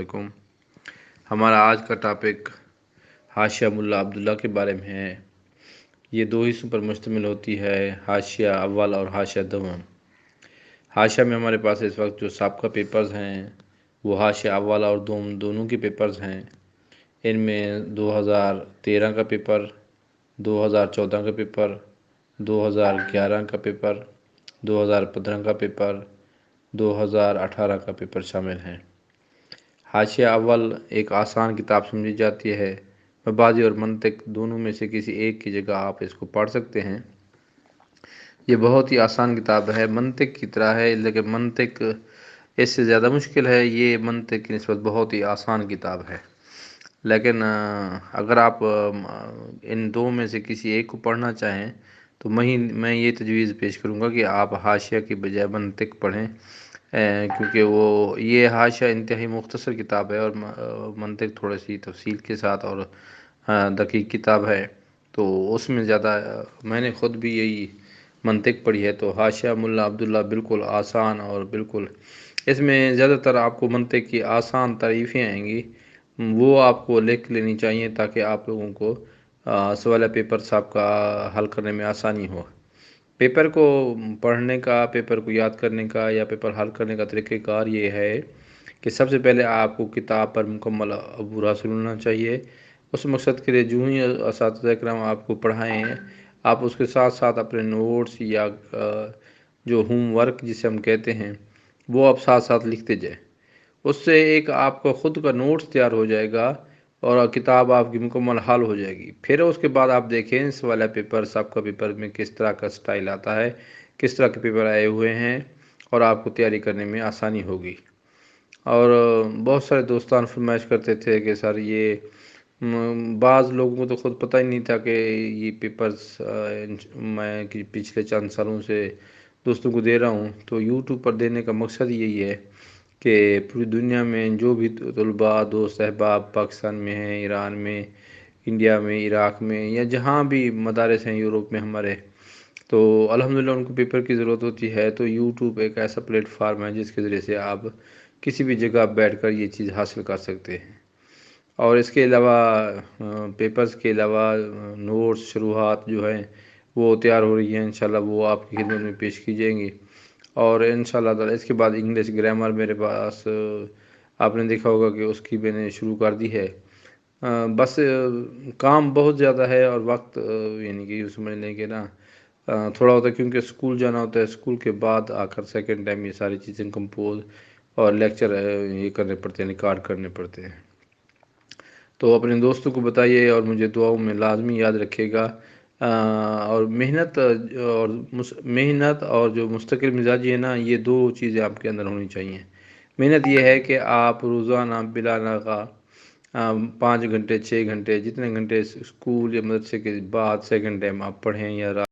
علیکم۔ ہمارا آج کا ٹاپک حاشیہ ملا عبداللہ کے بارے میں ہے۔ یہ دو حصوں پر مشتمل ہوتی ہے، حاشیہ اول اور حاشیہ دوم۔ حاشیہ میں ہمارے پاس اس وقت جو سابقہ پیپرز ہیں وہ حاشیہ اول اور دوم دونوں کے پیپرز ہیں۔ ان میں 2013 کا پیپر، 2014 کا پیپر، 2011 کا پیپر، 2015 کا پیپر، 2018 کا پیپر شامل ہیں۔ حاشیہ اول ایک آسان کتاب سمجھی جاتی ہے۔ مبادئ اور منطق دونوں میں سے کسی ایک کی جگہ آپ اس کو پڑھ سکتے ہیں۔ یہ بہت ہی آسان کتاب ہے، منطق کی طرح ہے، لیکن منطق اس سے زیادہ مشکل ہے۔ یہ منطق کی نسبت بہت ہی آسان کتاب ہے، لیکن اگر آپ ان دو میں سے کسی ایک کو پڑھنا چاہیں تو میں یہ تجویز پیش کروں گا کہ آپ حاشیہ کی بجائے منطق پڑھیں، کیونکہ یہ حاشیہ انتہائی مختصر کتاب ہے اور منطق تھوڑی سی تفصیل کے ساتھ اور دقیق کتاب ہے، تو اس میں زیادہ میں نے خود بھی یہی منطق پڑھی ہے۔ تو حاشیہ ملا عبداللہ بالکل آسان اور بالکل اس میں زیادہ تر آپ کو منطق کی آسان تعریفیں آئیں گی، وہ آپ کو لکھ لینی چاہیے تاکہ آپ لوگوں کو سوالہ پیپر صاحب کا حل کرنے میں آسانی ہو۔ پیپر کو پڑھنے کا، پیپر کو یاد کرنے کا یا پیپر حل کرنے کا طریقہ کار یہ ہے کہ سب سے پہلے آپ کو کتاب پر مکمل عبور حاصل ہونا چاہیے۔ اس مقصد کے لیے جو ہی اساتذہ کرام آپ کو پڑھائیں، آپ اس کے ساتھ ساتھ اپنے نوٹس یا جو ہوم ورک جسے ہم کہتے ہیں وہ آپ ساتھ ساتھ لکھتے جائیں۔ اس سے ایک آپ کا خود کا نوٹس تیار ہو جائے گا اور کتاب آپ کی مکمل حل ہو جائے گی۔ پھر اس کے بعد آپ دیکھیں سوالہ پیپر، سابقہ پیپر میں کس طرح کا سٹائل آتا ہے، کس طرح کے پیپر آئے ہوئے ہیں، اور آپ کو تیاری کرنے میں آسانی ہوگی۔ اور بہت سارے دوستان فرمائش کرتے تھے کہ سر یہ بعض لوگوں کو تو خود پتہ ہی نہیں تھا کہ یہ پیپرز میں پچھلے چند سالوں سے دوستوں کو دے رہا ہوں، تو یوٹیوب پر دینے کا مقصد یہی ہے کہ پوری دنیا میں جو بھی طلباء دوست احباب پاکستان میں ہیں، ایران میں، انڈیا میں، عراق میں، یا جہاں بھی مدارس ہیں یورپ میں ہمارے، تو الحمدللہ ان کو پیپر کی ضرورت ہوتی ہے، تو یوٹیوب ایک ایسا پلیٹ فارم ہے جس کے ذریعے سے آپ کسی بھی جگہ بیٹھ کر یہ چیز حاصل کر سکتے ہیں۔ اور اس کے علاوہ پیپرز کے علاوہ نوٹس شروحات جو ہیں وہ تیار ہو رہی ہیں، انشاءاللہ وہ آپ کی خدمت میں پیش کی جائیں گی۔ اور انشاءاللہ تعالی اس کے بعد انگلش گرامر میرے پاس آپ نے دیکھا ہوگا کہ اس کی میں نے شروع کر دی ہے۔ بس کام بہت زیادہ ہے اور وقت یعنی کہ یوں سمجھ لیں کہ نا تھوڑا ہوتا ہے، کیونکہ اسکول جانا ہوتا ہے، اسکول کے بعد آ کر سیکنڈ ٹائم یہ ساری چیزیں کمپوز اور لیکچر یہ کرنے پڑتے ہیں، ریکارڈ کرنے پڑتے ہیں۔ تو اپنے دوستوں کو بتائیے اور مجھے دعاؤں میں لازمی یاد رکھیے گا۔ اور محنت اور جو مستقل مزاجی ہے نا، یہ دو چیزیں آپ کے اندر ہونی چاہیے۔ محنت یہ ہے کہ آپ روزانہ بلا ناغہ 5 گھنٹے 6 گھنٹے جتنے گھنٹے اسکول یا مدرسے کے بعد سیکنڈ ٹائم آپ پڑھیں یا